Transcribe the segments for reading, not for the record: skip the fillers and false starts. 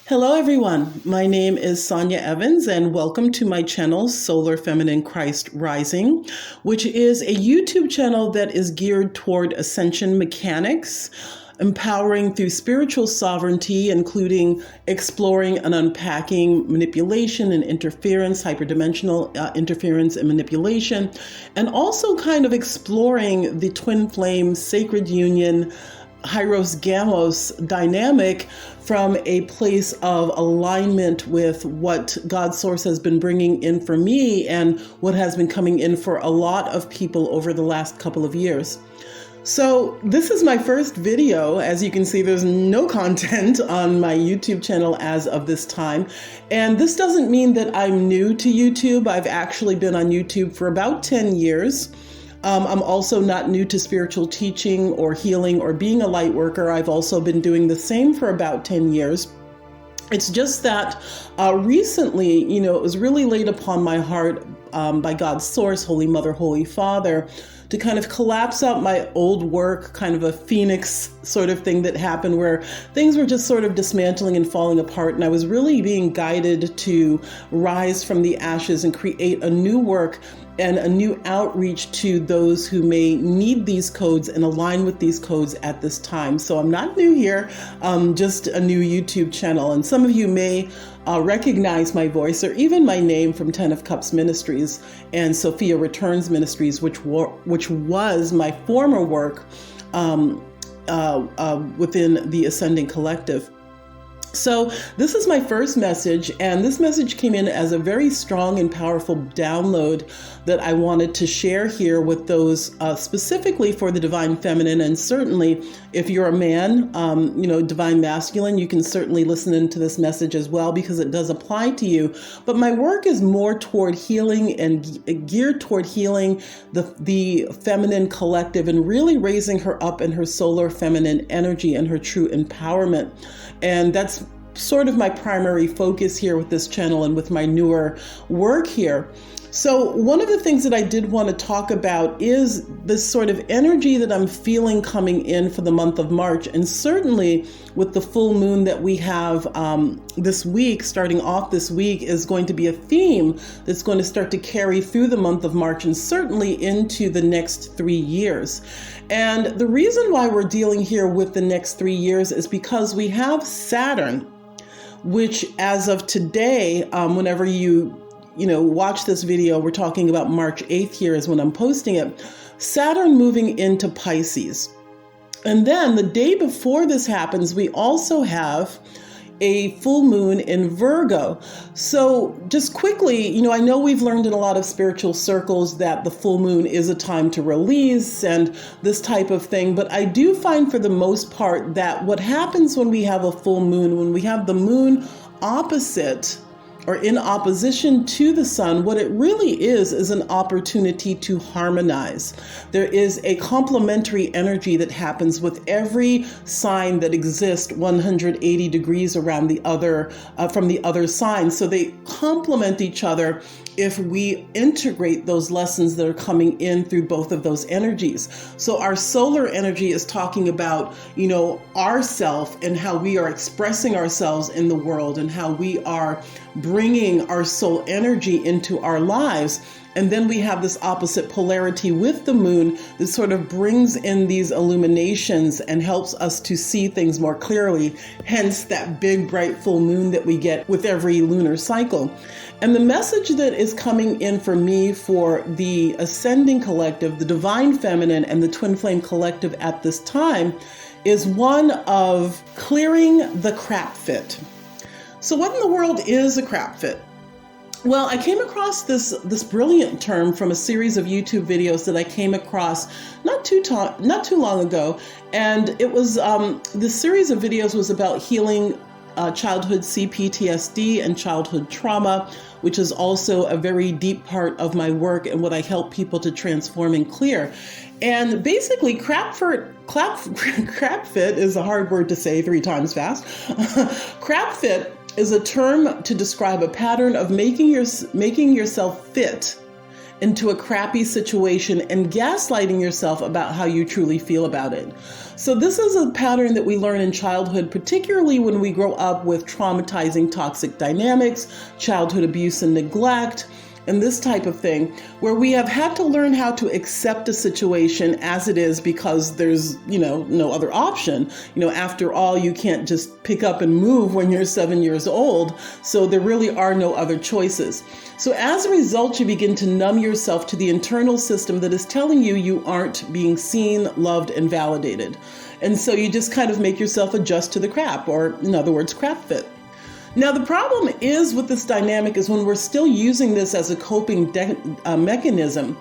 Hello everyone, my name is Sonia Evans and welcome to my channel Solar Feminine Christ Rising, which is a YouTube channel that is geared toward ascension mechanics, empowering through spiritual sovereignty, including exploring and unpacking manipulation and interference, hyperdimensional interference and manipulation, and also kind of exploring the twin flame sacred union Hieros Gammos dynamic from a place of alignment with what God's source has been bringing in for me and what has been coming in for a lot of people over the last couple of years. So this is my first video. As you can see, there's no content on my YouTube channel as of this time. And this doesn't mean that I'm new to YouTube. I've actually been on YouTube for about 10 years. I'm also not new to spiritual teaching or healing or being a light worker. I've also been doing the same for about 10 years. It's just that recently, it was really laid upon my heart by God's source, Holy Mother, Holy Father, to kind of collapse out my old work, kind of a phoenix sort of thing that happened where things were just sort of dismantling and falling apart. And I was really being guided to rise from the ashes and create a new work and a new outreach to those who may need these codes and align with these codes at this time. So I'm not new here, just a new YouTube channel. And some of you may recognize my voice or even my name from Ten of Cups Ministries and Sophia Returns Ministries, which was my former work within the Ascending Collective. So this is my first message, and this message came in as a very strong and powerful download that I wanted to share here with those specifically for the Divine Feminine. And certainly if you're a man, Divine Masculine, you can certainly listen into this message as well because it does apply to you. But my work is more toward healing and geared toward healing the feminine collective and really raising her up in her solar feminine energy and her true empowerment. And that's sort of my primary focus here with this channel and with my newer work here. So one of the things that I did want to talk about is this sort of energy that I'm feeling coming in for the month of March. And certainly with the full moon that we have this week, starting off this week, is going to be a theme that's going to start to carry through the month of March and certainly into the next 3 years. And the reason why we're dealing here with the next 3 years is because we have Saturn, which as of today, whenever you watch this video, we're talking about March 8th here is when I'm posting it, Saturn moving into Pisces. And then the day before this happens, we also have a full moon in Virgo. So just quickly, I know we've learned in a lot of spiritual circles that the full moon is a time to release and this type of thing. But I do find for the most part that what happens when we have a full moon, when we have the moon opposite or in opposition to the sun, what it really is an opportunity to harmonize. There is a complementary energy that happens with every sign that exists 180 degrees around the other, from the other sign. So they complement each other if we integrate those lessons that are coming in through both of those energies. So our solar energy is talking about, ourself and how we are expressing ourselves in the world and how we are bringing our soul energy into our lives. And then we have this opposite polarity with the moon that sort of brings in these illuminations and helps us to see things more clearly, hence that big bright full moon that we get with every lunar cycle. And the message that is coming in for me for the Ascending Collective, the Divine Feminine, and the Twin Flame Collective at this time is one of clearing the crap fit. So what in the world is a crap fit? Well, I came across this brilliant term from a series of YouTube videos that I came across not too long ago, and it was this series of videos was about healing childhood CPTSD and childhood trauma, which is also a very deep part of my work and what I help people to transform and clear. And basically, crap fit is a hard word to say 3 times fast. Crap fit is a term to describe a pattern of making yourself fit into a crappy situation and gaslighting yourself about how you truly feel about it. So this is a pattern that we learn in childhood, particularly when we grow up with traumatizing toxic dynamics, childhood abuse and neglect, and this type of thing, where we have had to learn how to accept a situation as it is because there's, no other option. After all, you can't just pick up and move when you're 7 years old. So there really are no other choices. So as a result, you begin to numb yourself to the internal system that is telling you you aren't being seen, loved, and validated. And so you just kind of make yourself adjust to the crap, or in other words, crap fit. Now, the problem is with this dynamic is when we're still using this as a coping mechanism,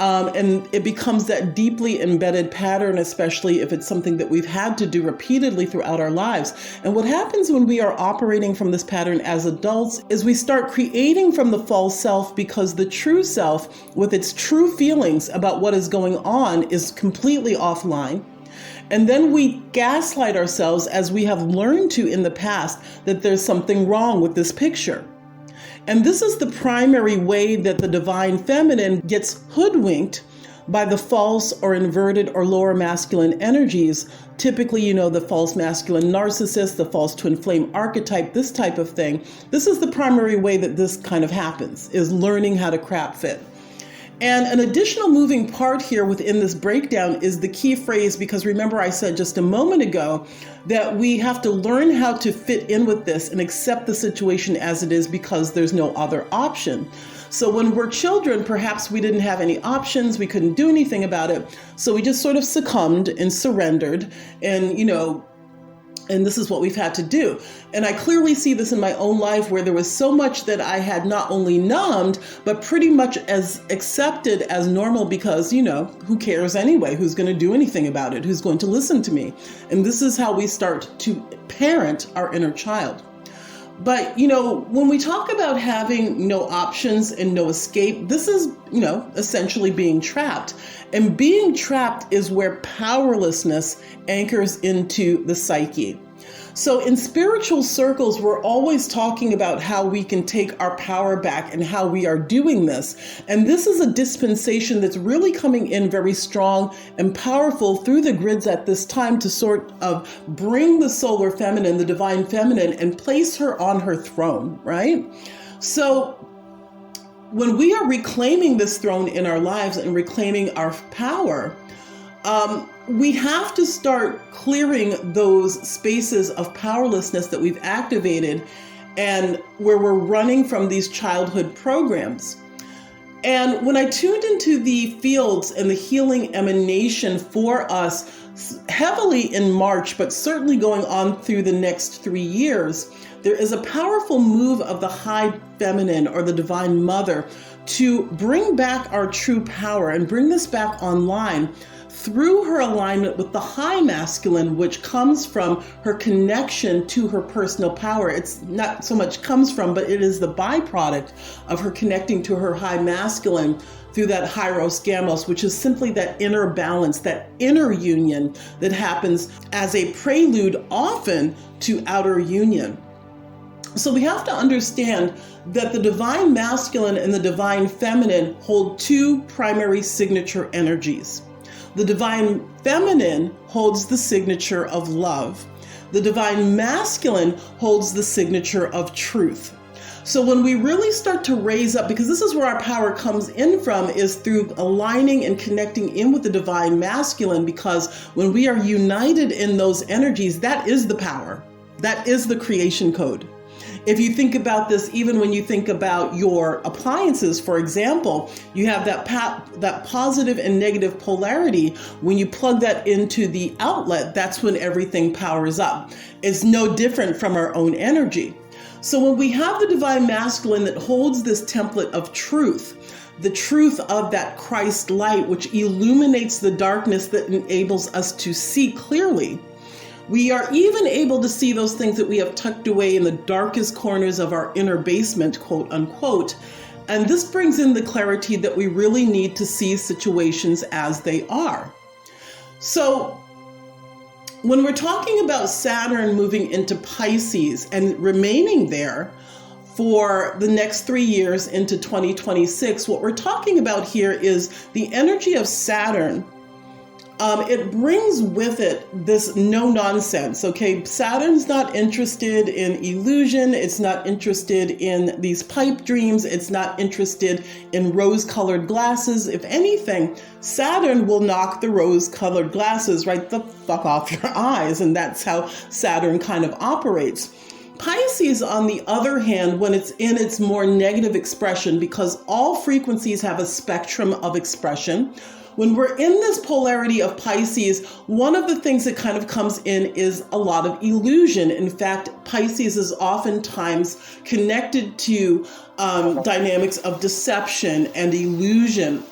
and it becomes that deeply embedded pattern, especially if it's something that we've had to do repeatedly throughout our lives. And what happens when we are operating from this pattern as adults is we start creating from the false self, because the true self, with its true feelings about what is going on, is completely offline. And then we gaslight ourselves, as we have learned to in the past, that there's something wrong with this picture. And this is the primary way that the divine feminine gets hoodwinked by the false or inverted or lower masculine energies. Typically, the false masculine narcissist, the false twin flame archetype, this type of thing. This is the primary way that this kind of happens, is learning how to crap fit. And an additional moving part here within this breakdown is the key phrase, because remember I said just a moment ago that we have to learn how to fit in with this and accept the situation as it is, because there's no other option. So when we're children, perhaps we didn't have any options, we couldn't do anything about it. So we just sort of succumbed and surrendered, and this is what we've had to do. And I clearly see this in my own life, where there was so much that I had not only numbed, but pretty much as accepted as normal, because, who cares anyway? Who's going to do anything about it? Who's going to listen to me? And this is how we start to parent our inner child. But, when we talk about having no options and no escape, this is, essentially being trapped. And being trapped is where powerlessness anchors into the psyche. So in spiritual circles, we're always talking about how we can take our power back and how we are doing this. And this is a dispensation that's really coming in very strong and powerful through the grids at this time to sort of bring the solar feminine, the divine feminine, and place her on her throne, right? So when we are reclaiming this throne in our lives and reclaiming our power, we have to start clearing those spaces of powerlessness that we've activated and where we're running from these childhood programs. And when I tuned into the fields and the healing emanation for us heavily in March, but certainly going on through the next 3 years, there is a powerful move of the high feminine, or the divine mother, to bring back our true power and bring this back online through her alignment with the high masculine, which comes from her connection to her personal power. It's not so much comes from, but it is the byproduct of her connecting to her high masculine through that Hieros Gammos, which is simply that inner balance, that inner union that happens as a prelude often to outer union. So we have to understand that the divine masculine and the divine feminine hold two primary signature energies. The divine feminine holds the signature of love. The divine masculine holds the signature of truth. So when we really start to raise up, because this is where our power comes in from, is through aligning and connecting in with the divine masculine, because when we are united in those energies, that is the power. That is the creation code. If you think about this, even when you think about your appliances, for example, you have that positive and negative polarity. When you plug that into the outlet, that's when everything powers up. It's no different from our own energy. So when we have the divine masculine that holds this template of truth, the truth of that Christ light, which illuminates the darkness that enables us to see clearly, we are even able to see those things that we have tucked away in the darkest corners of our inner basement, quote unquote. And this brings in the clarity that we really need to see situations as they are. So when we're talking about Saturn moving into Pisces and remaining there for the next 3 years into 2026, what we're talking about here is the energy of Saturn. It brings with it this no nonsense, okay? Saturn's not interested in illusion. It's not interested in these pipe dreams. It's not interested in rose-colored glasses. If anything, Saturn will knock the rose-colored glasses right the fuck off your eyes, and that's how Saturn kind of operates. Pisces, on the other hand, when it's in its more negative expression, because all frequencies have a spectrum of expression, when we're in this polarity of Pisces, one of the things that kind of comes in is a lot of illusion. In fact, Pisces is oftentimes connected to dynamics of deception and illusion.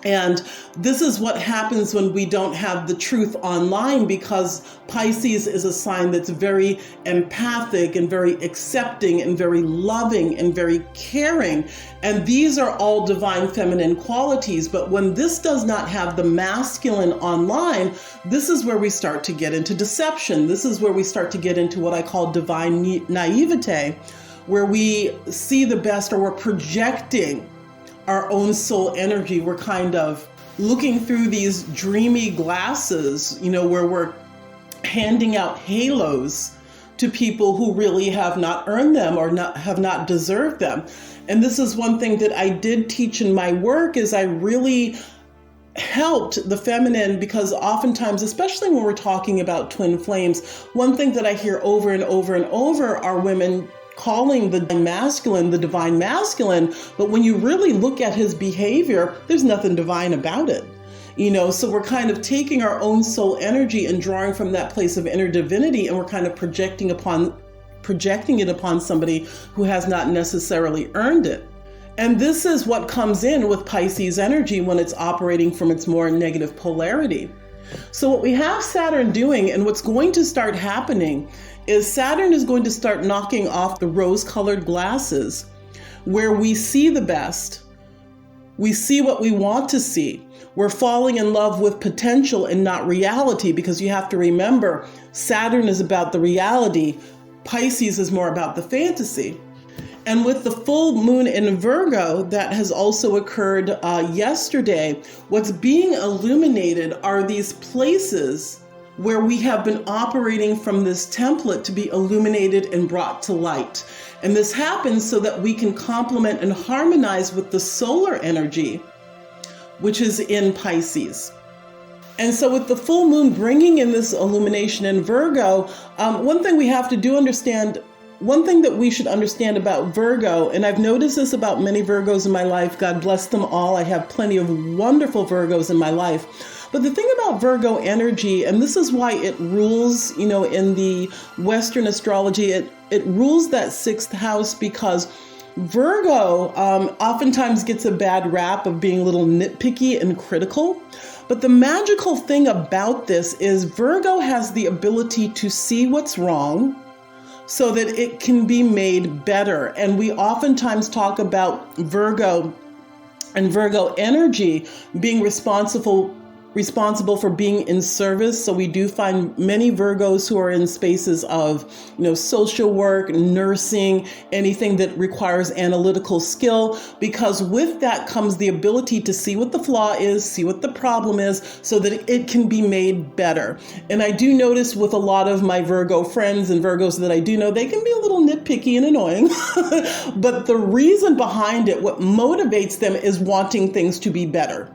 And this is what happens when we don't have the truth online, because Pisces is a sign that's very empathic and very accepting and very loving and very caring. And these are all divine feminine qualities. But when this does not have the masculine online, this is where we start to get into deception. This is where we start to get into what I call divine naivete, where we see the best, or we're projecting our own soul energy. We're kind of looking through these dreamy glasses, where we're handing out halos to people who really have not earned them or have not deserved them. And this is one thing that I did teach in my work, is I really helped the feminine, because oftentimes, especially when we're talking about twin flames, one thing that I hear over and over and over are women calling the divine masculine, but when you really look at his behavior, there's nothing divine about it. So we're kind of taking our own soul energy and drawing from that place of inner divinity, and we're kind of projecting it upon somebody who has not necessarily earned it. And this is what comes in with Pisces energy when it's operating from its more negative polarity. So what we have Saturn doing, and what's going to start happening, is Saturn is going to start knocking off the rose-colored glasses, where we see the best. We see what we want to see. We're falling in love with potential and not reality, because you have to remember, Saturn is about the reality. Pisces is more about the fantasy. And with the full moon in Virgo that has also occurred yesterday, what's being illuminated are these places where we have been operating from this template to be illuminated and brought to light. And this happens so that we can complement and harmonize with the solar energy, which is in Pisces. And so with the full moon bringing in this illumination in Virgo, one thing that we should understand about Virgo, and I've noticed this about many Virgos in my life, God bless them all. I have plenty of wonderful Virgos in my life. But the thing about Virgo energy, and this is why it rules, in the Western astrology, it rules that 6th house, because Virgo oftentimes gets a bad rap of being a little nitpicky and critical. But the magical thing about this is Virgo has the ability to see what's wrong so that it can be made better. And we oftentimes talk about Virgo and Virgo energy being responsible for being in service. So we do find many Virgos who are in spaces of, social work, nursing, anything that requires analytical skill, because with that comes the ability to see what the flaw is, see what the problem is, so that it can be made better. And I do notice with a lot of my Virgo friends and Virgos that I do know, they can be a little nitpicky and annoying. But the reason behind it, what motivates them, is wanting things to be better,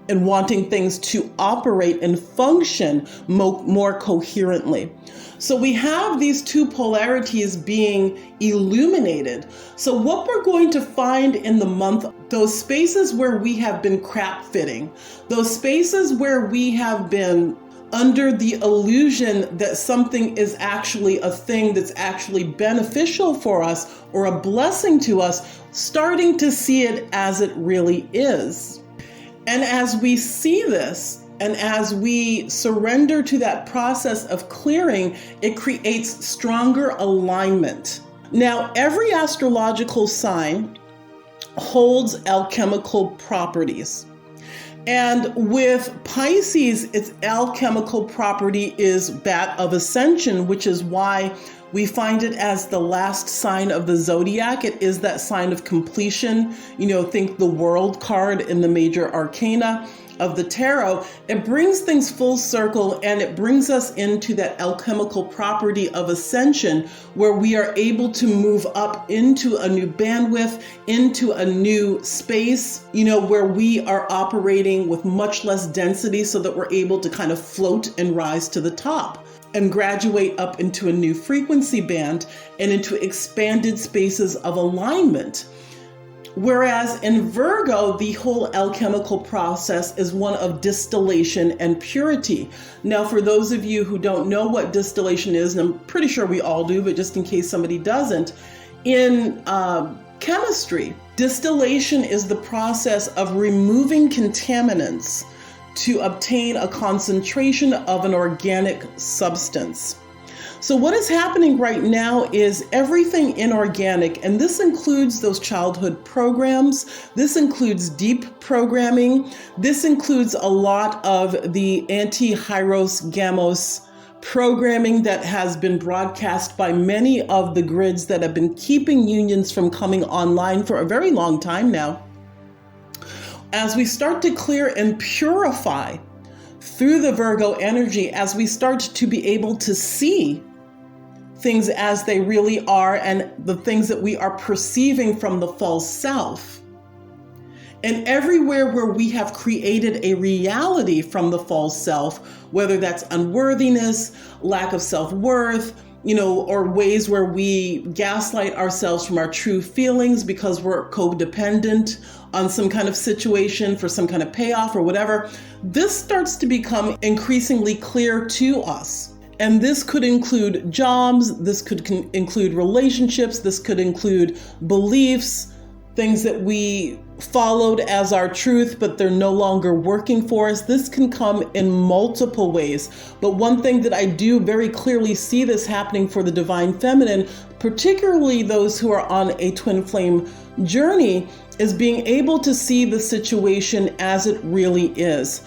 and wanting things to operate and function more coherently. So we have these two polarities being illuminated. So what we're going to find in the month, those spaces where we have been crap fitting, those spaces where we have been under the illusion that something is actually a thing that's actually beneficial for us or a blessing to us, starting to see it as it really is. And as we see this, and as we surrender to that process of clearing, it creates stronger alignment. Now, every astrological sign holds alchemical properties. And with Pisces, its alchemical property is that of ascension, which is why we find it as the last sign of the zodiac. It is that sign of completion. Think the World card in the major arcana of the tarot. It brings things full circle, and it brings us into that alchemical property of ascension, where we are able to move up into a new bandwidth, into a new space, where we are operating with much less density, so that we're able to kind of float and rise to the top and graduate up into a new frequency band and into expanded spaces of alignment. Whereas in Virgo, the whole alchemical process is one of distillation and purity. Now, for those of you who don't know what distillation is, and I'm pretty sure we all do, but just in case somebody doesn't, in chemistry, distillation is the process of removing contaminants to obtain a concentration of an organic substance. So what is happening right now is everything inorganic, and this includes those childhood programs, this includes deep programming, this includes a lot of the anti-Hieros Gammos programming that has been broadcast by many of the grids that have been keeping unions from coming online for a very long time now. As we start to clear and purify through the Virgo energy, as we start to be able to see things as they really are and the things that we are perceiving from the false self, and everywhere where we have created a reality from the false self, whether that's unworthiness, lack of self-worth, or ways where we gaslight ourselves from our true feelings because we're codependent on some kind of situation for some kind of payoff or whatever, this starts to become increasingly clear to us. And this could include jobs, this could include relationships, this could include beliefs, things that we followed as our truth, but they're no longer working for us. This can come in multiple ways. But one thing that I do very clearly see this happening for the divine feminine, particularly those who are on a twin flame journey, is being able to see the situation as it really is.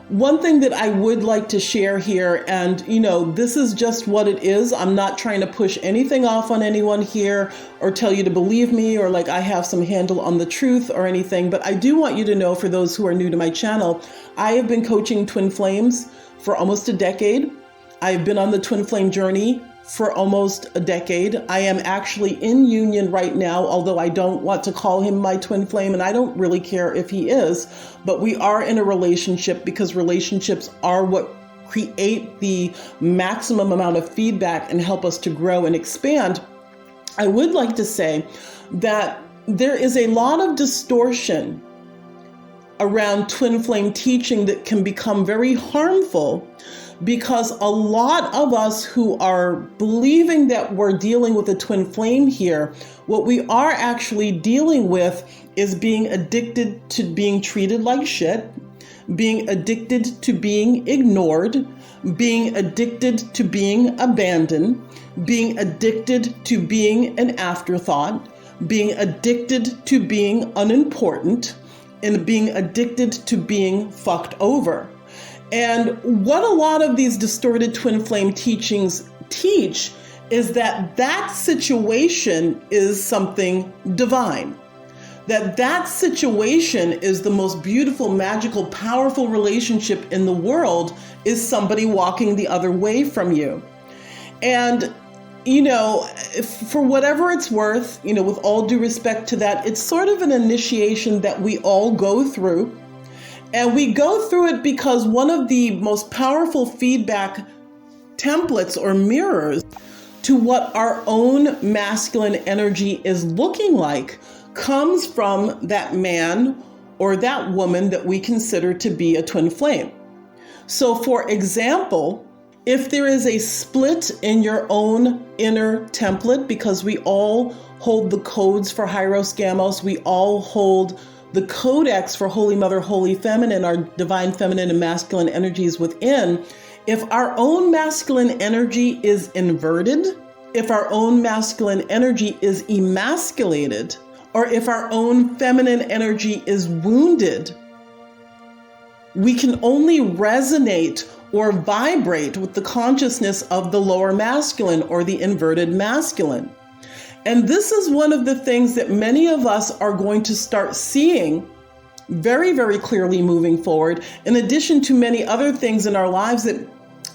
One thing that I would like to share here, and this is just what it is. I'm not trying to push anything off on anyone here or tell you to believe me or like I have some handle on the truth or anything, but I do want you to know, for those who are new to my channel, I have been coaching twin flames for almost a decade. I've been on the twin flame journey for almost a decade. I am actually in union right now, although I don't want to call him my twin flame, and I don't really care if he is, but we are in a relationship because relationships are what create the maximum amount of feedback and help us to grow and expand. I would like to say that there is a lot of distortion around twin flame teaching that can become very harmful, because a lot of us who are believing that we're dealing with a twin flame here, what we are actually dealing with is being addicted to being treated like shit, being addicted to being ignored, being addicted to being abandoned, being addicted to being an afterthought, being addicted to being unimportant, and being addicted to being fucked over. And what a lot of these distorted twin flame teachings teach is that that situation is something divine. That situation is the most beautiful, magical, powerful relationship in the world, is somebody walking the other way from you. And, for whatever it's worth, with all due respect to that, it's sort of an initiation that we all go through. And we go through it because one of the most powerful feedback templates or mirrors to what our own masculine energy is looking like comes from that man or that woman that we consider to be a twin flame. So for example, if there is a split in your own inner template, because we all hold the codes for Hieros Gammos, we all hold the codex for Holy Mother, Holy Feminine, our divine feminine and masculine energies within, if our own masculine energy is inverted, if our own masculine energy is emasculated, or if our own feminine energy is wounded, we can only resonate or vibrate with the consciousness of the lower masculine or the inverted masculine. And this is one of the things that many of us are going to start seeing very, very clearly moving forward, in addition to many other things in our lives that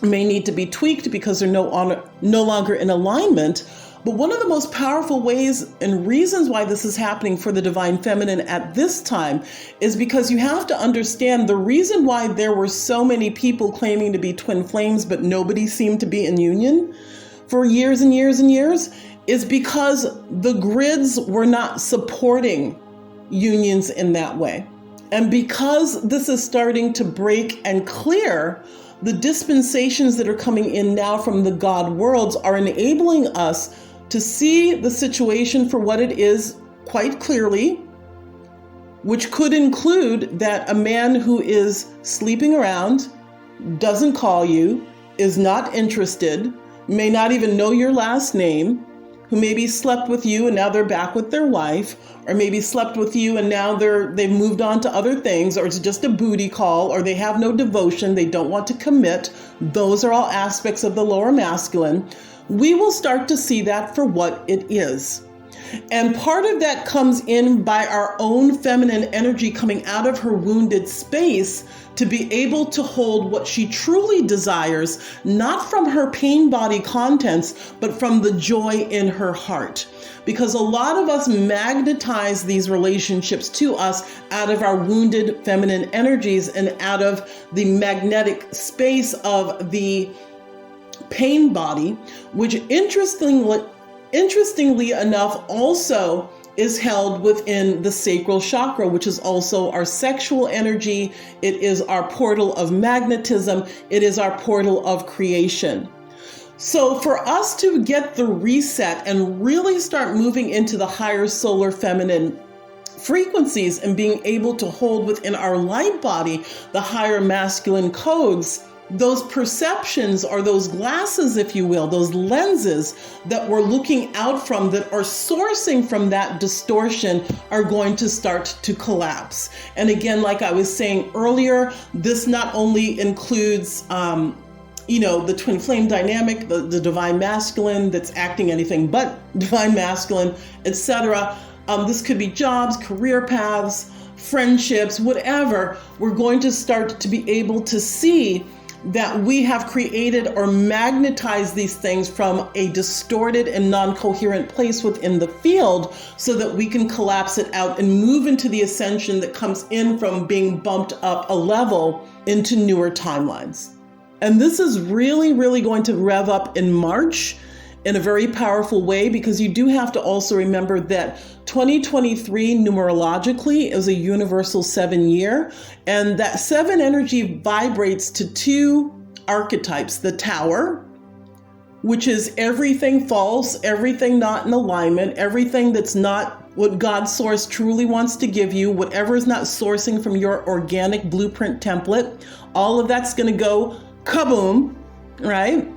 may need to be tweaked because they're no longer in alignment. But one of the most powerful ways and reasons why this is happening for the divine feminine at this time is because you have to understand the reason why there were so many people claiming to be twin flames, but nobody seemed to be in union for years and years and years, is because the grids were not supporting unions in that way. And because this is starting to break and clear, the dispensations that are coming in now from the God worlds are enabling us to see the situation for what it is quite clearly, which could include that a man who is sleeping around, doesn't call you, is not interested, may not even know your last name, who maybe slept with you and now they're back with their wife, or maybe slept with you and now they've moved on to other things, or it's just a booty call, or they have no devotion, they don't want to commit. Those are all aspects of the lower masculine. We will start to see that for what it is. And part of that comes in by our own feminine energy coming out of her wounded space to be able to hold what she truly desires, not from her pain body contents, but from the joy in her heart. Because a lot of us magnetize these relationships to us out of our wounded feminine energies and out of the magnetic space of the pain body, which interestingly enough also is held within the sacral chakra, which is also our sexual energy. It is our portal of magnetism. It is our portal of creation. So for us to get the reset and really start moving into the higher solar feminine frequencies and being able to hold within our light body the higher masculine codes, those perceptions, or those glasses, if you will, those lenses that we're looking out from that are sourcing from that distortion are going to start to collapse. And again, like I was saying earlier, this not only includes, the twin flame dynamic, the divine masculine that's acting anything but divine masculine, etc. This could be jobs, career paths, friendships, whatever. We're going to start to be able to see that we have created or magnetized these things from a distorted and non-coherent place within the field so that we can collapse it out and move into the ascension that comes in from being bumped up a level into newer timelines. And this is really, really going to rev up in March in a very powerful way, because you do have to also remember that 2023 numerologically is a universal 7 year, and that 7 energy vibrates to 2 archetypes: the Tower, which is everything false, everything not in alignment, everything that's not what God's source truly wants to give you, whatever is not sourcing from your organic blueprint template, all of that's going to go kaboom, right?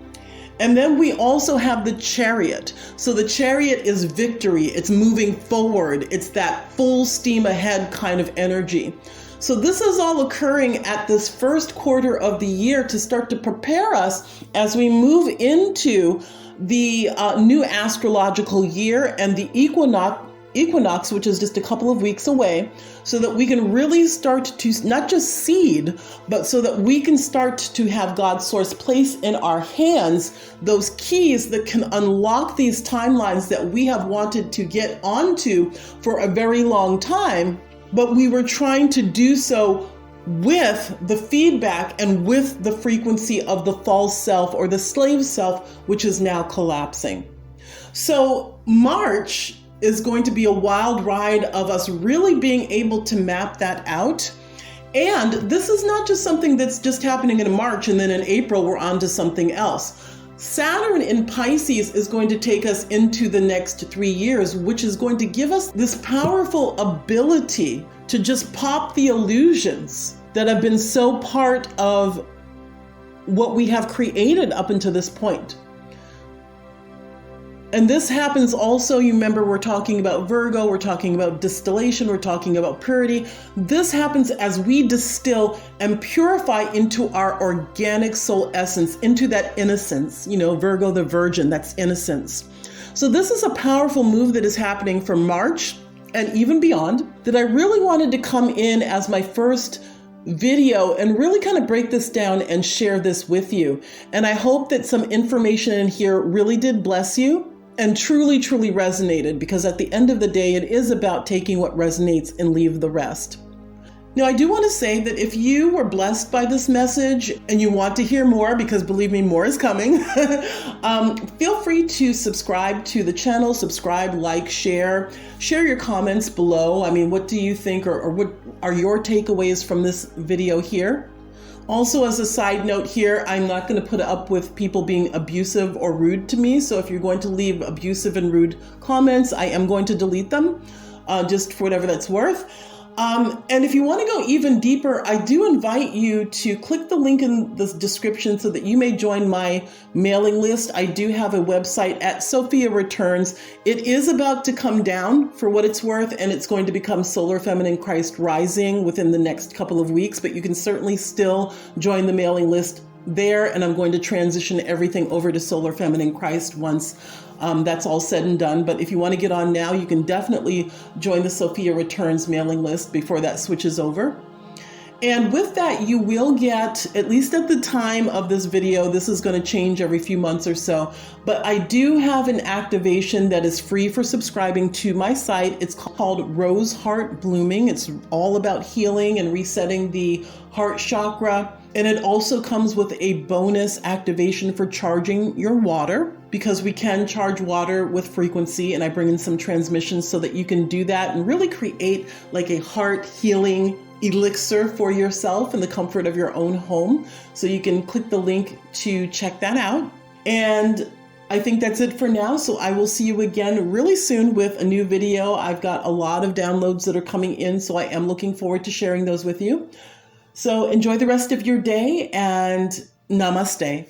And then we also have the Chariot. So the Chariot is victory. It's moving forward. It's that full steam ahead kind of energy. So this is all occurring at this first quarter of the year to start to prepare us as we move into the new astrological year and the equinox, which is just a couple of weeks away, so that we can really start to not just seed, but so that we can start to have God's source place in our hands those keys that can unlock these timelines that we have wanted to get onto for a very long time, but we were trying to do so with the feedback and with the frequency of the false self or the slave self, which is now collapsing. So March is going to be a wild ride of us really being able to map that out. And this is not just something that's just happening in March and then in April we're on to something else. Saturn in Pisces is going to take us into the next 3 years, which is going to give us this powerful ability to just pop the illusions that have been so part of what we have created up until this point. And this happens also, you remember we're talking about Virgo, we're talking about distillation, we're talking about purity. This happens as we distill and purify into our organic soul essence, into that innocence. You know, Virgo the virgin, that's innocence. So this is a powerful move that is happening for March and even beyond, that I really wanted to come in as my first video and really kind of break this down and share this with you. And I hope that some information in here really did bless you and truly, truly resonated, because at the end of the day, it is about taking what resonates and leave the rest. Now, I do want to say that if you were blessed by this message and you want to hear more, because believe me, more is coming, feel free to subscribe to the channel, subscribe, like, share your comments below. I mean, what do you think, or what are your takeaways from this video here? Also, as a side note here, I'm not going to put up with people being abusive or rude to me. So if you're going to leave abusive and rude comments, I am going to delete them, just for whatever that's worth. And if you want to go even deeper, I do invite you to click the link in the description so that you may join my mailing list. I do have a website at Sophia Returns. It is about to come down for what it's worth, and it's going to become Solar Feminine Christ Rising within the next couple of weeks, but you can certainly still join the mailing list there, and I'm going to transition everything over to Solar Feminine Christ once that's all said and done. But if you want to get on now, you can definitely join the Sophia Returns mailing list before that switches over. And with that, you will get, at least at the time of this video, this is going to change every few months or so, but I do have an activation that is free for subscribing to my site. It's called Rose Heart Blooming. It's all about healing and resetting the heart chakra. And it also comes with a bonus activation for charging your water, because we can charge water with frequency, and I bring in some transmissions so that you can do that and really create like a heart healing elixir for yourself in the comfort of your own home. So you can click the link to check that out. And I think that's it for now. So I will see you again really soon with a new video. I've got a lot of downloads that are coming in, so I am looking forward to sharing those with you. So enjoy the rest of your day, and namaste.